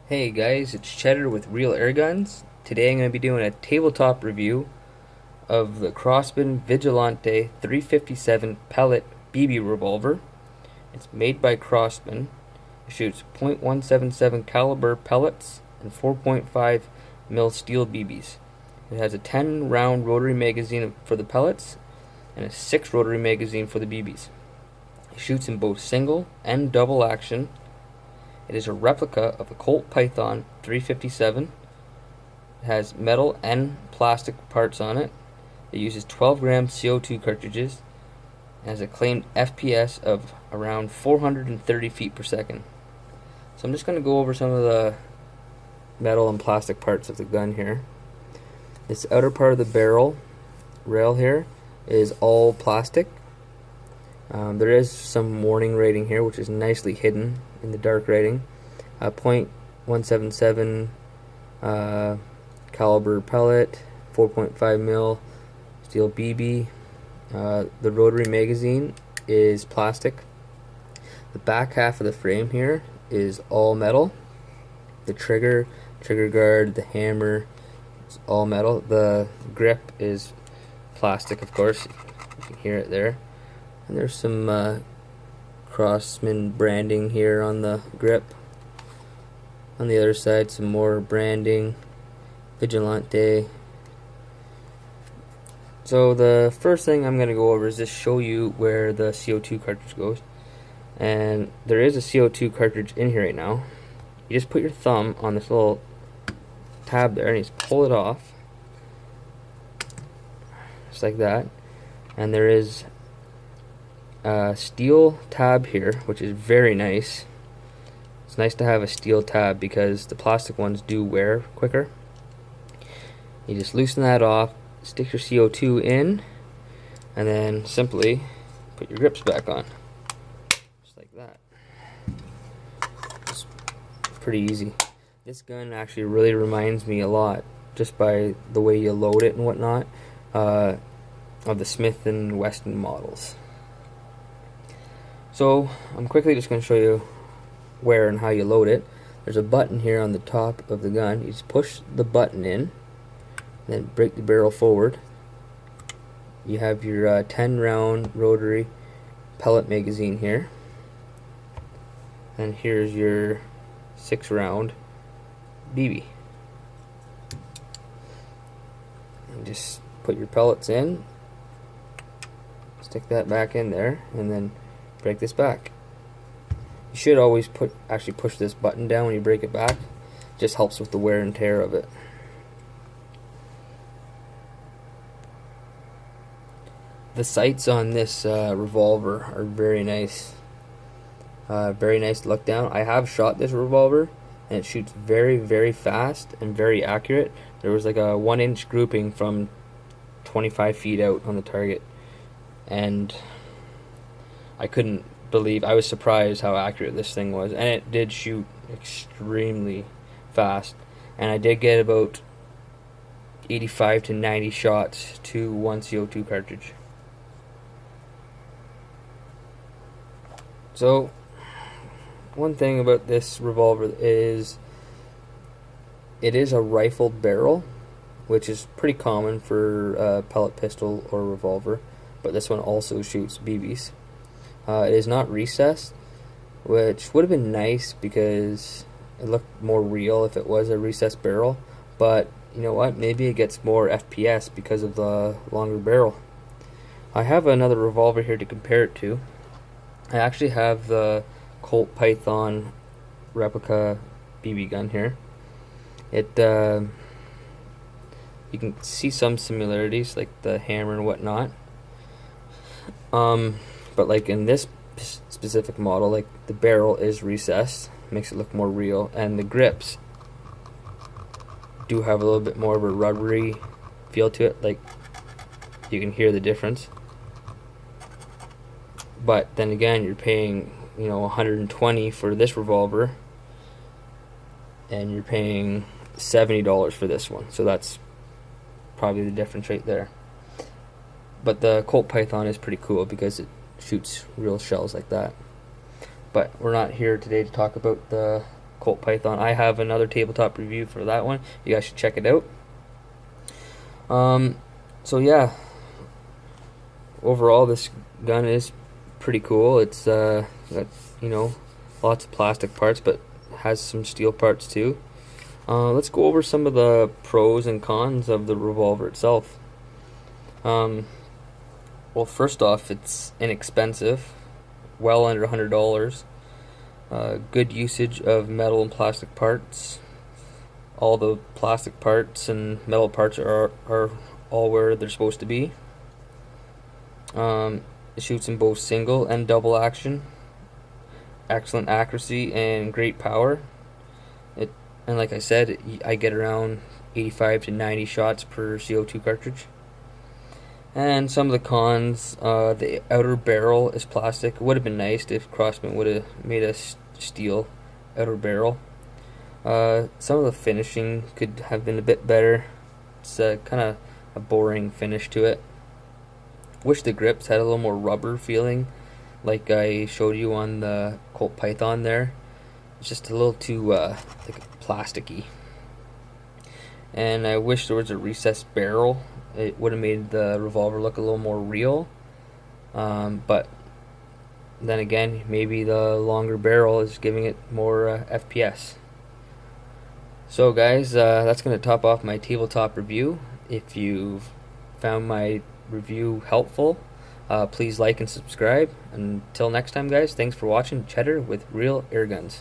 Hey guys, it's Cheddar with Real Air Guns. Today I'm going to be doing a tabletop review of the CROSMAN Vigilante 357 pellet BB revolver. It's made by CROSMAN. It shoots .177 caliber pellets and 4.5 mil steel BBs. It has a 10 round rotary magazine for the pellets and a 6 rotary magazine for the BBs. It shoots in both single and double action. It is a replica of a Colt Python 357. It has metal and plastic parts on it. It uses 12-gram CO2 cartridges and has a claimed FPS of around 430 feet per second. So I'm just going to go over some of the metal and plastic parts of the gun here. This outer part of the barrel rail here is all plastic. There is some warning rating here, which is nicely hidden in the dark rating. .177 caliber pellet, 4.5 mil steel BB. The rotary magazine is plastic. The back half of the frame here is all metal. The trigger guard, the hammer, it's all metal. The grip is plastic, of course. You can hear it there. And there's some CROSMAN branding here on the grip. On the other side, some more branding, Vigilante. So the first thing I'm going to go over is just show you where the CO2 cartridge goes. And there is a CO2 cartridge in here right now. You just put your thumb on this little tab there and you just pull it off. Just like that. And there is steel tab here, which is very nice. It's nice to have a steel tab because the plastic ones do wear quicker. You just loosen that off, stick your CO2 in, and then simply put your grips back on. Just like that. It's pretty easy. This gun actually really reminds me a lot, just by the way you load it and whatnot, of the Smith & Wesson models. So I'm quickly just going to show you where and how you load it. There's a button here on the top of the gun. You just push the button in, then break the barrel forward. You have your 10 round rotary pellet magazine here, and here's your 6 round BB. And just put your pellets in, stick that back in there, and then break this back. You should always actually push this button down when you break it back. It just helps with the wear and tear of it. The sights on this revolver are very nice. Very nice to look down. I have shot this revolver and it shoots very, very fast and very accurate. There was like a 1-inch grouping from 25 feet out on the target, and I couldn't believe, I was surprised how accurate this thing was, and it did shoot extremely fast, and I did get about 85 to 90 shots to one CO2 cartridge. So one thing about this revolver is it is a rifled barrel, which is pretty common for a pellet pistol or revolver, but this one also shoots BBs. It is not recessed, which would have been nice because it looked more real if it was a recessed barrel, but you know what, maybe it gets more FPS because of the longer barrel. I have another revolver here to compare it to. I actually have the Colt Python Replica BB gun here. You can see some similarities, like the hammer and whatnot. But like in this specific model, like the barrel is recessed, makes it look more real, and the grips do have a little bit more of a rubbery feel to it. Like you can hear the difference. But then again, you're paying, you know, $120 for this revolver, and you're paying $70 for this one. So that's probably the difference right there. But the Colt Python is pretty cool because it shoots real shells like that. But we're not here today to talk about the Colt Python. I have another tabletop review for that one. You guys should check it out. So yeah, overall this gun is pretty cool. It's got, you know, lots of plastic parts, but has some steel parts too. Let's go over some of the pros and cons of the revolver itself. Well, first off, it's inexpensive, well under $100. Good usage of metal and plastic parts. All the plastic parts and metal parts are all where they're supposed to be. It shoots in both single and double action. Excellent accuracy and great power. And like I said, I get around 85 to 90 shots per CO2 cartridge. And some of the cons, the outer barrel is plastic. It would have been nice if CROSMAN would have made a steel outer barrel. Some of the finishing could have been a bit better. It's kind of a boring finish to it. Wish the grips had a little more rubber feeling, like I showed you on the Colt Python there. It's just a little too like plasticky. And I wish there was a recessed barrel. It would have made the revolver look a little more real. But then again, maybe the longer barrel is giving it more FPS. So guys, that's going to top off my tabletop review. If you've found my review helpful, please like and subscribe. Until next time guys, thanks for watching Cheddar with Real Airguns.